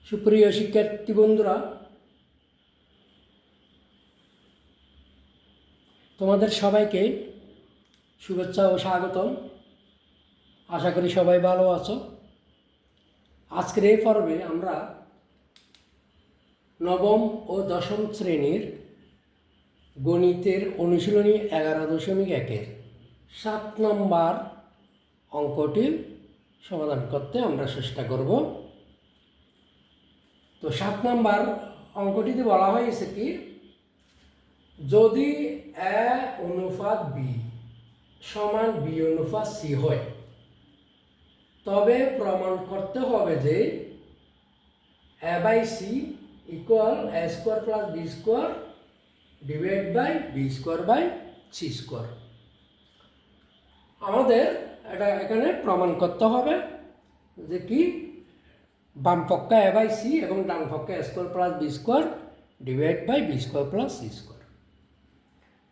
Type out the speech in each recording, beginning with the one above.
সুপ্রিয় শিক্ষার্থী বন্ধুরা, তোমাদের সবাইকে শুভেচ্ছা ও স্বাগতম। আশা করি সবাই ভালো আছো। আজকের এই পর্বে আমরা নবম ও দশম শ্রেণীর গণিতের অনুশীলনী 11.1-এর 7 নম্বর অঙ্কটি সমাধান করতে আমরা চেষ্টা করব। তো 7 নম্বর অঙ্কটিতে বলা হয়েছে কি, যদি এ অনুপাত বি সমান বি অনুপাত সি হয়, তবে প্রমাণ করতে হবে যে A by C equal A square plus B square divide by B square by C square. আমাদের এটা এখানে প্রমাণ করতে হবে যে কি বাম পক্ষে এ বাই সি এবং ডান পক্ষে A square plus B square divide by B square plus C square.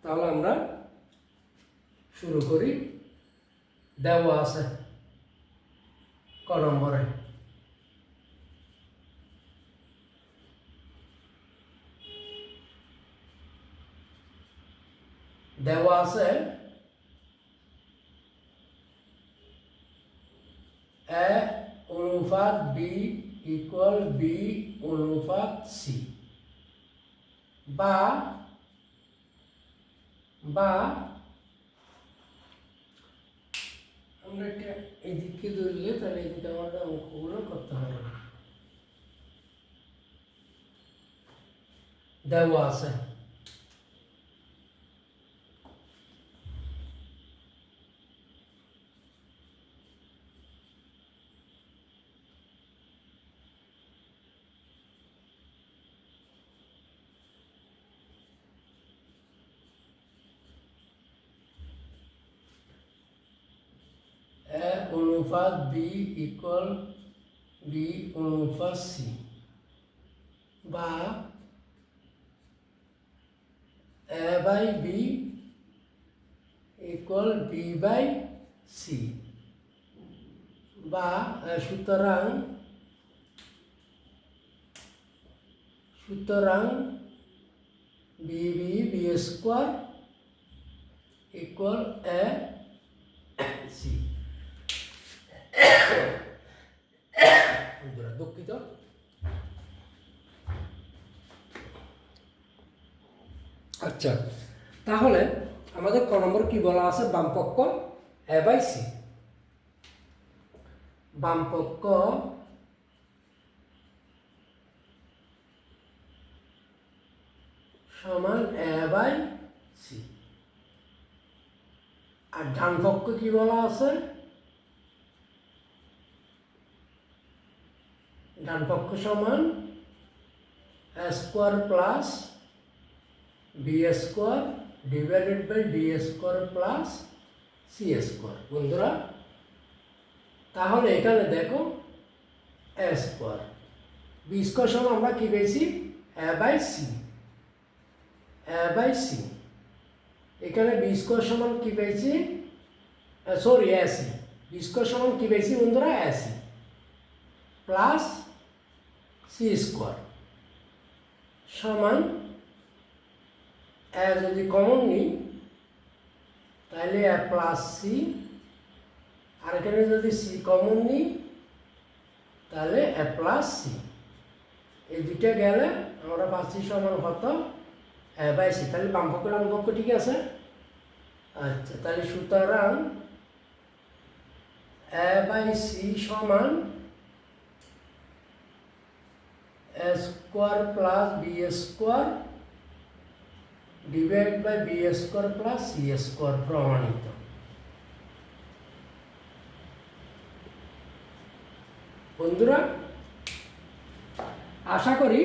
তাহলে আমরা শুরু করি। দেওয়া আছে ক নম্বরে, দেওয়া আছে এ অনুপাত বি ইকুয়াল বি অনুপাত সি, বা আমরা এটা এদিকে ধরলে তাহলে এদিকে আমাদের অঙ্কগুলো করতে হবে। দেওয়া আছে এ অনুপাত বি ইকুয়াল বি অনুপাত সি, বা A by B equal B by C, বা সুতরাং B B square equal A C. দুঃখিত। আচ্ছা, তাহলে আমাদের ক নম্বর কি বলা আছে, বামপক্ষ এ বাই সি, বামপক্ষ সমান এ বাই সি, আর ডান পক্ষ কি বলা আছে, ডান পক্ষ সমান A square plus B square divided by B square plus C square. বন্ধুরা, তাহলে এখানে দেখো এ স্কোয়ার বি স্কোয়ার সমান আমরা কি পেয়েছি, A by C, A by C. এখানে বি স্কোয়ার সমান কি পেয়েছি, sorry A C, B square সমান কি পেয়েছি বন্ধুরা, A C plus C square সমান এ যদি কমন নিই তাহলে এ প্লাস সি, আর এখানে যদি সি কমন নিই তাহলে এ প্লাস সি। এই দুইটা গেলে আমরা পাচ্ছি সমান কত, এ বাই সি। তাহলে বামপক্ষ ডানপক্ষ ঠিক আছে। আচ্ছা, তাহলে সুতরাং এ বাই সি সমান A square plus B square divide by B square plus C square প্রমাণিত। বন্ধুরা, আশা করি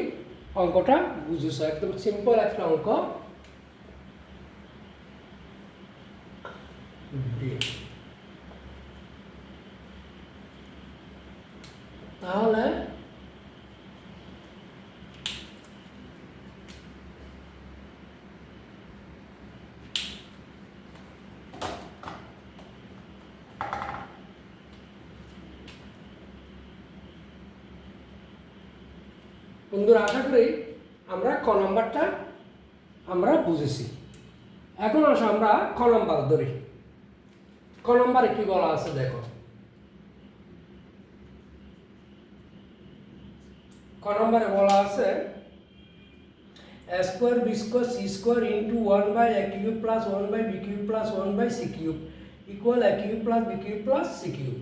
অঙ্কটা বুঝেছ। একদম সিম্পল একটা অঙ্ক। তাহলে বন্ধুরা আশা করি আমরা ক নম্বরটা আমরা বুঝেছি। এখন আসো আমরা খ নম্বর ধরি। ক নম্বরে কি বলা আছে দেখো। ক নম্বরে বলা আছে a square b square c square into 1 by a cube plus 1 by b cube plus 1 by c cube equal a cube plus b cube plus c cube।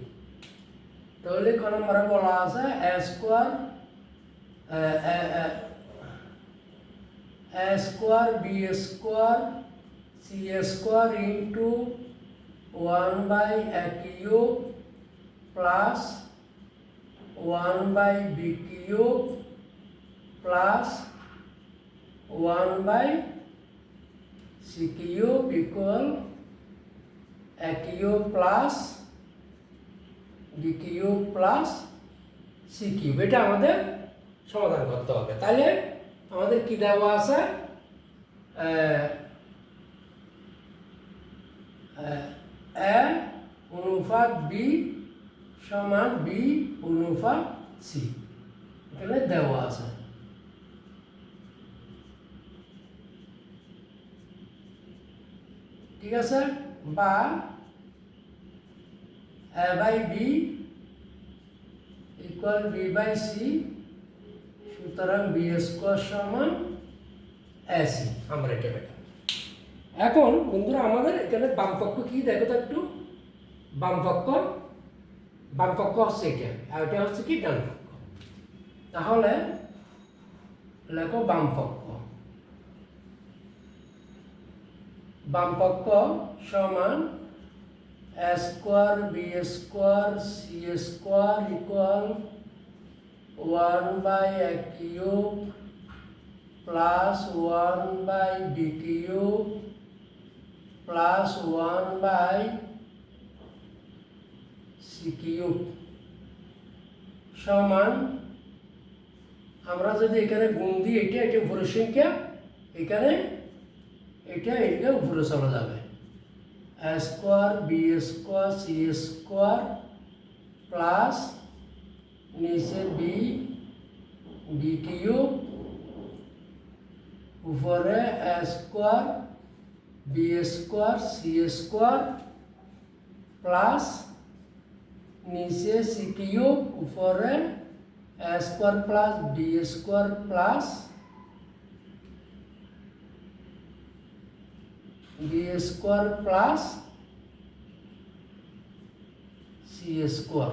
তাহলে ক নম্বরে বলা আছে a square b square c square into 1 by a cube plus 1 by b cube plus 1 by c cube equal a cube plus b cube plus c cube। এটা আমাদের সমাধান করতে হবে। তাহলে আমাদের কি দেওয়া আছে, a অনুপাত b সমান b অনুপাত c এখানে দেওয়া আছে। ঠিক আছে, বা a by b equal b by c, সুতরাং b স্কোয়ার সমান ac। আমরা এটা পেলাম। এখন বন্ধুরা আমাদের এখানে বামপক্ষ কি দেখো তো একটু। বামপক্ষ হচ্ছে এটা, আর এটা হচ্ছে কি ডান পক্ষ। তাহলে লেখো বামপক্ষ সমান a square b square c square equal 1 by a cube plus 1 by b cube plus 1 by c cube সমান, আমরা যদি এখানে গুণ দিই এটা উপরের সংখ্যা, এখানে এটা উপরে চলে যাবে। a square b square c square plus নিচে b কিউব উপরে a square b square c square plus নিচে c কিউব উপরে a square plus b square plus b square plus c square.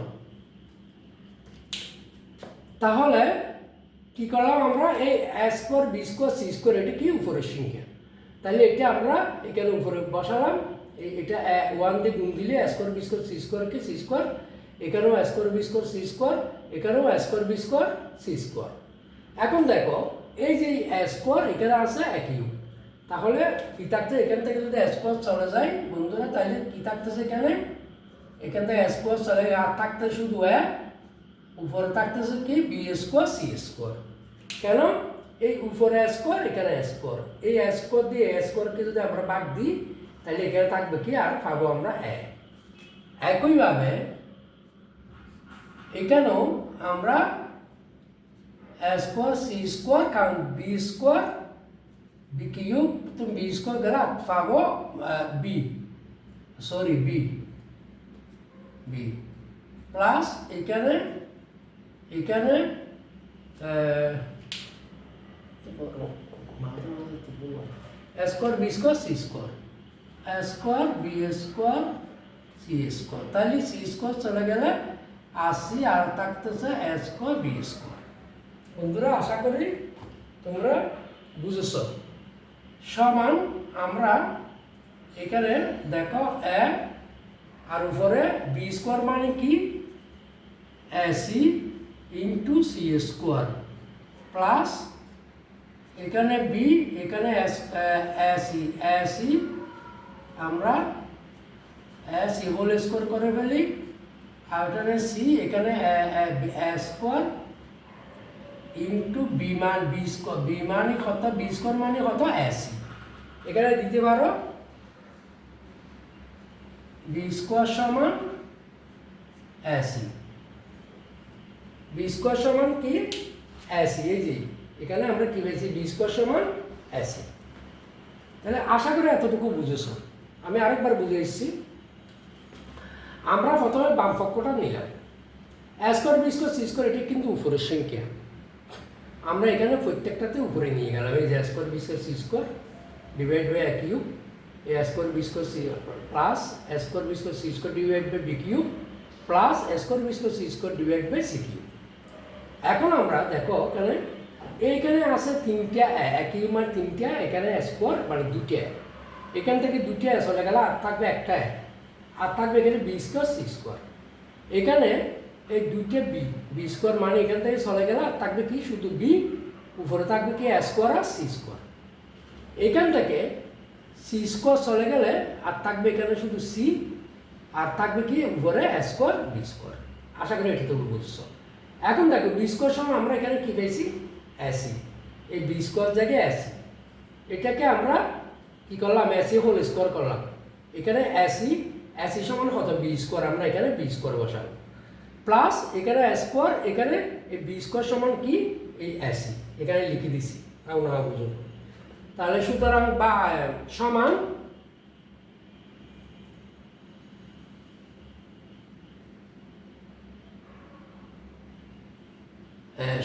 তাহলে কি করলাম আমরা, এই a square b square c square এটা কি উপরের সংখ্যা, তাহলে এটা আমরা এখানে উপরে বসালাম। এটা 1 দিয়ে গুণ দিলে a square b square c স্কোয়ারকে c স্কোয়ার, এখানেও a square b square c square, এখানেও a square b square c square. এখন দেখো এই যে a স্কোয়ার এখানে আছে a কিউব, তাহলে কি থাকছে এখান থেকে যদি a স্কোয়ার চলে যায় বন্ধুরা, তাহলে কি থাকতেছে এখান থেকে a স্কোয়ার চলে গেলে আর থাকতে শুধু a, উপরে থাকতেছে কি b স্কোয়ার c স্কোয়ার। কেন, এই উপরে a স্কোয়ার এখানে a স্কোয়ার, এই a স্কোয়ার দিয়ে a স্কোয়ারকে যদি আমরা ভাগ দিই তাহলে এখানে থাকবে কি, আর পাবো আমরা a। একইভাবে এখানেও আমরা a স্কোয়ার c স্কোয়ার, কারণ b স্কোয়ার b কিউব, তুমি b স্কোয়ার গেলে পাবো b প্লাস এখানে a square b square c square, a square b square c square, তাহলে c স্কোয়ার চলে গেলে আসি আর থাকতেছে a স্কোয়ার b স্কোয়ার। বন্ধুরা আশা করি তোমরা বুঝেছ। সমান আমরা এখানে দেখো a আর উপরে b স্কোয়ার মানে কি ac into c square plus এখানে b, এখানে ac আমরা ac হোল স্কোয়ার করে ফেলি, আর এখানে c, এখানে a স্কোয়ার ইন্টু b মান b স্কোয়ার, b মানে কত, b স্কোয়ার মানে কত ac, এখানে দিতে পারো b স্কোয়ার সমান ac। b স্কোয়ার সমান কি এসি, এই যে এখানে আমরা কি পেয়েছি বি স্কোয়ার সমান এসি। তাহলে আশা করি এতটুকু বুঝেছ। আমি আরেকবার বুঝে এসেছি। আমরা প্রথমে বাম পক্ষটা নিলাম, A square B square C square, এটি কিন্তু উপরের সংখ্যা, আমরা এখানে প্রত্যেকটাতে উপরে নিয়ে গেলাম। এই যে A square B square C square divide by A cube, A square B square C plus A square B square C square divide by B cube plus A square B square C square divide by C cube. এখন আমরা দেখো এখানে এইখানে আছে তিনটা এ cube মানে তিনটা, এখানে স্কোয়ার মানে দুইটা, এখান থেকে দুইটা চলে গেলে আর থাকবে একটা, আর থাকবে এখানে বি স্কোয়ার সি স্কোয়ার। এখানে এই দুইটা বি স্কোয়ার মানে এখান থেকে চলে গেলে আর থাকবে কি শুধু বি, উপরে থাকবে কি স্কোয়ার আর সি স্কোয়ার। এখান থেকে সি স্কোয়ার চলে গেলে আর থাকবে এখানে শুধু সি, আর থাকবে কি উপরে স্কোয়ার বি স্কোয়ার। আশা করি এটা তুমি বুঝছো। এখন দেখো বি স্কোয়ার সমান আমরা এখানে কি পেয়েছি এসি, এই বি স্কোয়ার জায়গায় এসি, এটাকে আমরা কি করলাম এসি হোল স্কোয়ার করলাম। এখানে এসি সমান কত বি স্কোয়ার, আমরা এখানে বি স্কোয়ার বসাবো প্লাস এখানে স্কোয়ার, এখানে এই বি স্কোয়ার সমান কি এই এসি এখানে লিখে দিছি তাও না বুঝুন। তাহলে সুতরাং বা সমান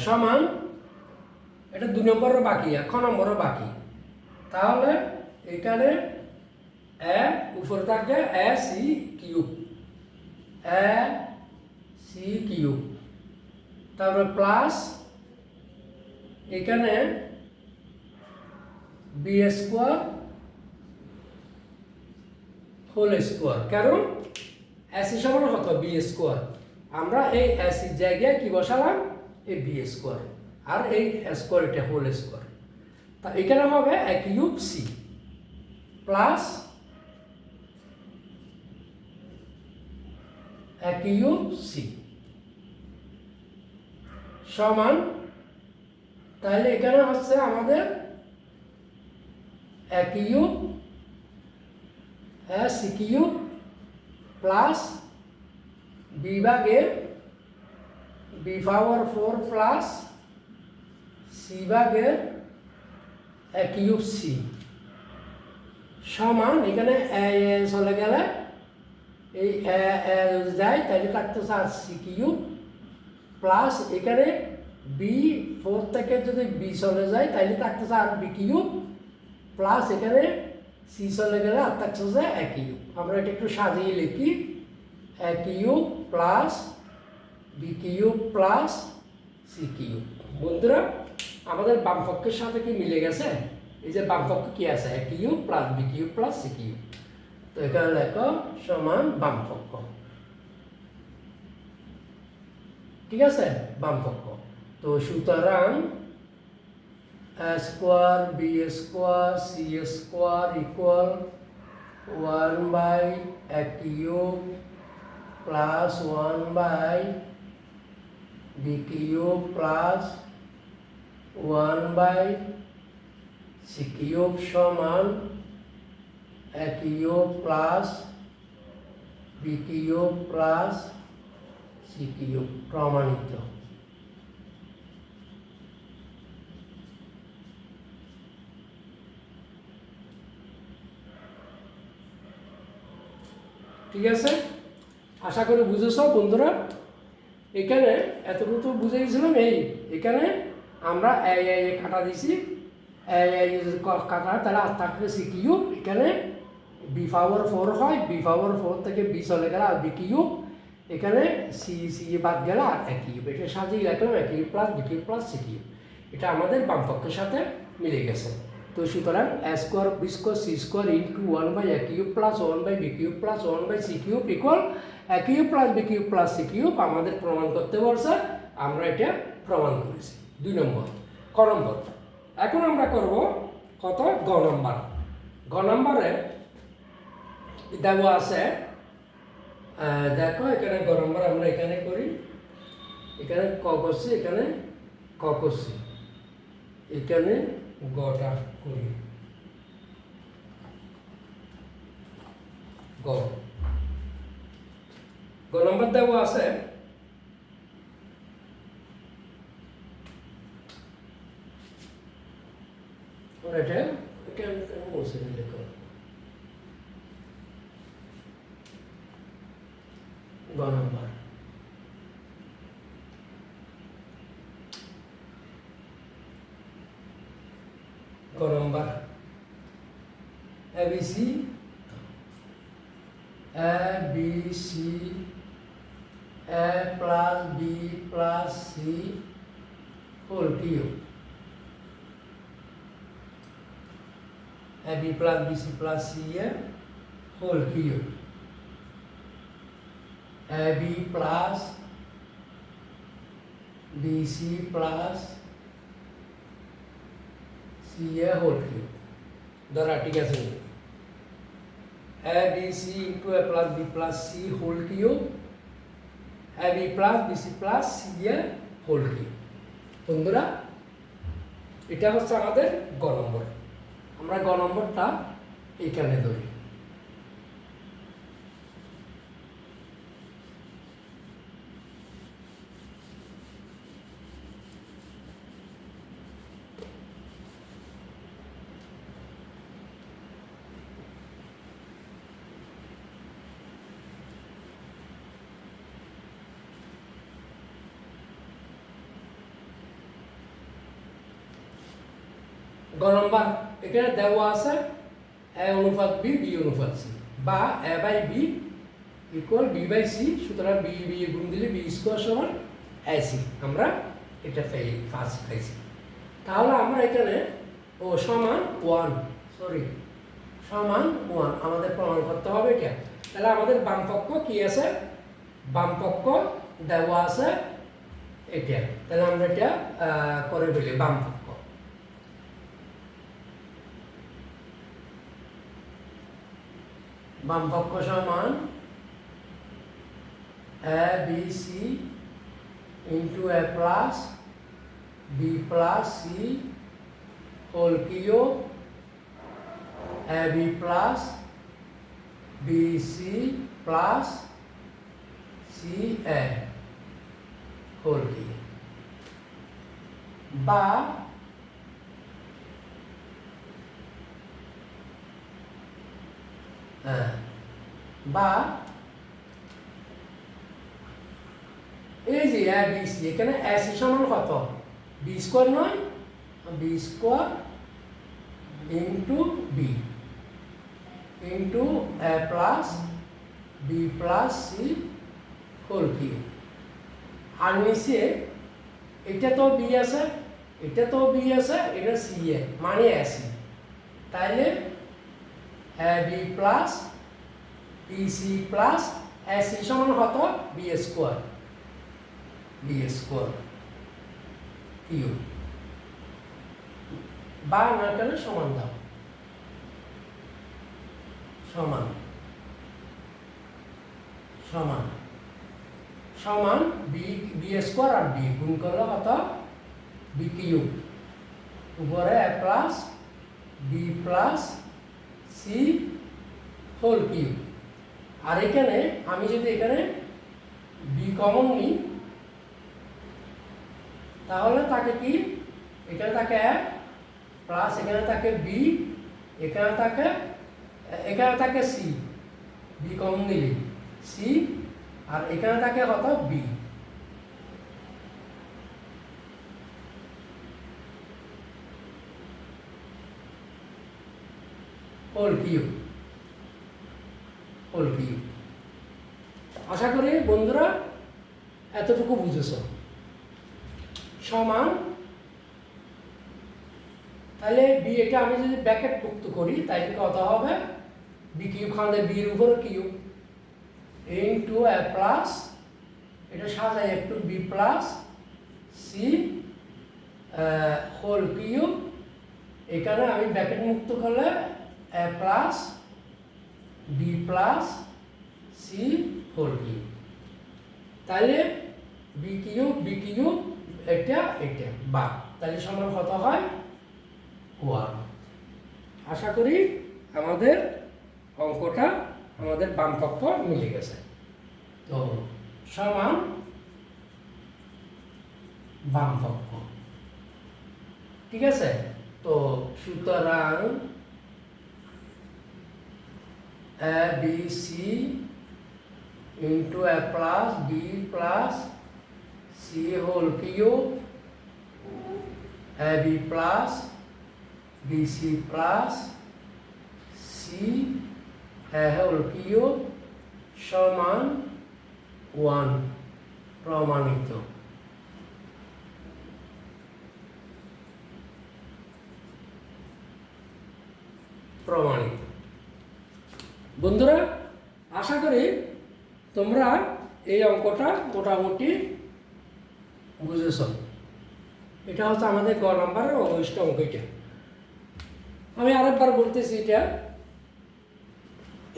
সমান, এটা 2 নম্বরও বাকি, 1 নম্বরও বাকি। তাহলে এখানে এ উপরে থাকবে A C cube, A C cube, তারপরে প্লাস এখানে বি স্কোয়ার হোল স্কোয়ার। কারণ এসি সমান কত বি স্কোয়ার, আমরা এই এসির জায়গায় কি বসালাম এই বি স্কোয়ার, আর এই স্কোয়ার এটা হোল স্কোয়ার। তা এখানে হবে A cube C plus A cube C সমান, তাহলে এখানে হচ্ছে আমাদের A cube A C cube plus B ভাগের বি পাওয়ার 4 প্লাস সি ভাগের এ কিউব সি সমান, এখানে চলে গেলে এই যায় তাহলে থাকতেছে আর সি কিউব প্লাস এখানে বি 4 থেকে যদি বি চলে যায় তাহলে থাকতেছে আর বি কিউব প্লাস এখানে সি চলে গেলে আর থাকতেছে এ কিউব। আমরা এটা একটু সাজিয়ে লিখি, A cube plus B cube plus C cube. বন্ধুরা আমাদের বাম পক্ষের সাথে কি মিলে গেছে? এই যে বাম পক্ষ কি আছে A cube plus B cube plus C cube, তো এখানে লেখো সমান বাম পক্ষ, ঠিক আছে বাম পক্ষ। তো সুতরাং A square B square C square equal 1 by A cube plus 1 by B cube plus 1 by C cube সমান A cube plus B cube plus C cube প্রমাণিত। ঠিক আছে, আশা করি বুঝেছ বন্ধুরা। এখানে এতটুকু বুঝে গেছিলাম। এখানে আমরা কাটা দিছি, কাটা তাহলে আর থাকবে সি কিউব, এখানে বি পাওয়ার 4 হয়, বি পাওয়ার 4 থেকে বি চলে গেলে আর বি কিউব, এখানে সি বাদ গেলে আর এ কিউব, এটা সাজিয়ে রাখলাম A cube plus B cube plus C cube. এটা আমাদের বাম পক্ষের সাথে মিলে গেছে। তো সুতরাং A square B square C square into 1 by A cube plus 1 by B cube plus 1 by C cube equal A cube plus B cube plus C cube আমাদের প্রমাণ করতে বলছে, আমরা এটা প্রমাণ করেছি। 2 নম্বর। ক নম্বর এখন আমরা করব কত গ নম্বর। গ নম্বরে দেওয়া আছে, দেখো এখানে গ নম্বর আমরা এখানে করি, এখানে ক করছি, এখানে ক করছি, এখানে গটা করি। গ নম্বর দেওয়া আছে এটা এটা মুছে দিলে গ নম্বর ABC A B C A plus B plus C whole cube AB plus BC plus C whole cube AB plus BC plus C whole cube ধরা ঠিক আছে ABC into A plus B plus C whole cube AB plus BC plus C whole cube বন্ধুরা এটা হচ্ছে আমাদের গ নম্বর আমরা গ নম্বরটা এইখানে ধরি গ নম্বর এখানে দেওয়া আছে a অনুপাত b b অনুপাত c বা a by b equal b by c সুতরাং b b গুণ দিলে b স্কয়ার সমান ac আমরা এটা পাইছি তাহলে আমরা এখানে সমান 1 আমাদের প্রমাণ করতে হবে এটা তাহলে আমাদের বাম পক্ষ কি আছে বাম পক্ষ দেওয়া আছে এটা তাহলে আমরা এটা করে ফেলি বাম পক্ষ বাম পক্ষ সমান a b c into a plus b plus c whole cube a b plus b c plus c a whole cube বা বা এই যে a b c এখানে ac সমান কত b স্কয়ার নয় b square into b into a plus b plus c whole cube আর নিচে এটা তো b আছে এটা c এ মানে ac তাইলে ab plus bc plus ac সমান কত b স্কয়ার কিউব বা না কেন সমান দাও সমান b স্কয়ার আর b গুণ করলে কত b কিউব উপরে a plus b plus c whole cube আর এখানে আমি যদি এখানে b কমন নিই তাহলে তাকে কি এখানে থাকে a প্লাস এখানে থাকে b এখানে থাকে c b কমন নিলে c আর এখানে থাকে কত b হোল কিউব আশা করি বন্ধুরা এতটুকু বুঝেছ সমান তাহলে বি এটা আমি যদি ব্র্যাকেট মুক্ত করি তাহলে কত হবে বি কিউব খাওয়া বি এর উপর কিউব ইনটু a প্লাস এটা সাজাই একটু B plus C whole cube এখানে আমি ব্র্যাকেট মুক্ত করলে a plus B plus C whole cube তাহলে বি কিউব এটা বা তাহলে সমান কত হয় 1 আশা করি আমাদের অঙ্কটা আমাদের বাম পক্ষ মিলে গেছে তো সমান বাম পক্ষ ঠিক আছে তো সুতরাং a b c into a plus b plus c whole cube ab plus bc plus c a whole cube সমান 1 প্রমাণিত। বন্ধুরা, আশা করি তোমরা এই অঙ্কটা মোটামুটি বুঝেছ। এটা হচ্ছে আমাদের গ নাম্বারের অবশিষ্ট অঙ্ক। এটা আমি আরেকবার বলতেছি,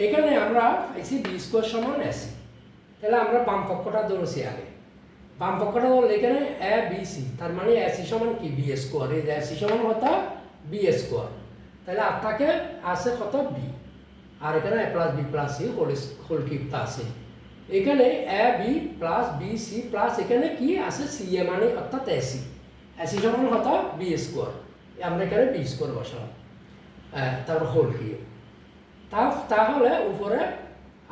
এখানে আমরা পাইছি বি স্কোয়ার সমান এসি। তাহলে আমরা বাম পক্ষটা ধরেছি আগে। বাম পক্ষটা ধরলে এখানে এ বি সি, তার মানে এসি সমান কি বি স্কোয়ার। এই এসি সমান কত বি স্কোয়ার। তাহলে আর থাকে আছে কত বি, আর এখানে A plus B plus C whole কিউবটা আছে। এখানে A B plus B C plus এখানে কি আছে সি এ, মানে অর্থাৎ এসি। এসি সমান কত বি স্কোয়ার। আমরা এখানে বি স্কোয়ার বসালাম, তারপর হোল কিউব। তাহলে উপরে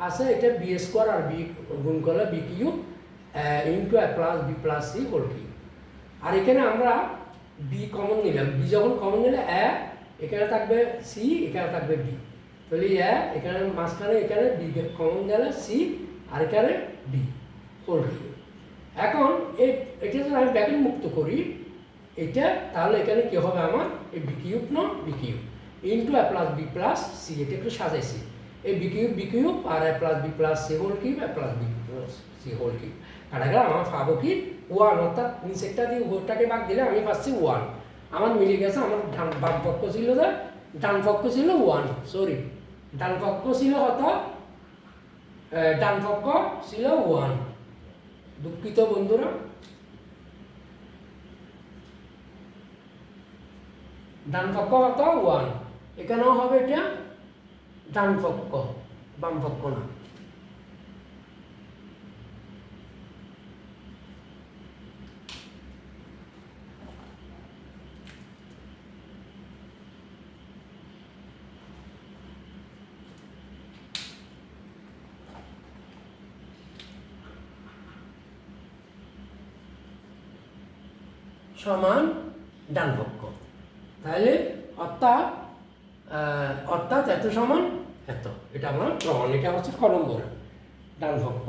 আছে এটা বি স্কোয়ার আর বি গুণ করলে B cube into A plus B plus C whole cube. আর এখানে আমরা বি কমন নিলাম। বি যখন কমন নিলে এখানে থাকবে সি, এখানে থাকবে বি। তাহলে এখানে মাঝখানে এখানে বি কমন গেলে সি, আর এখানে বি হোল কিউব। এখন এটা যদি আমি ব্র্যাকেট মুক্ত করি এটা, তাহলে এখানে কি হবে আমার এই B cube B cube into A plus B plus C. এটা একটু সাজাইছি, এই বি কিউব আর A plus B plus C whole cube, A plus B plus C whole cube. কাটা গেলে আমার পাবো কি 1, অর্থাৎ নিচেরটা দিয়ে উপরটাকে ভাগ দিলে আমি পাচ্ছি 1। আমার মিলে গেছে। আমার বাম পক্ষ ছিল ডান পক্ষ ছিল 1, সরি ডান পক্ষ ছিল কত, ডান পক্ষ ছিল 1। দুঃখিত বন্ধুরা, ডান পক্ষ কত 1। এখানেও হবে এটা ডান পক্ষ, বাম পক্ষ না। সমান ডান পক্ষ। তাহলে অর্থাৎ এত সমান এত। এটা আমার প্রমাণ। এটা হচ্ছে ক নম্বর ডান পক্ষ।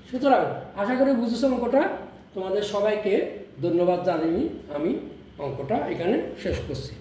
সুতরাং আশা করি বুঝেছ অঙ্কটা। তোমাদের সবাইকে ধন্যবাদ জানিয়ে আমি অঙ্কটা এখানে শেষ করছি।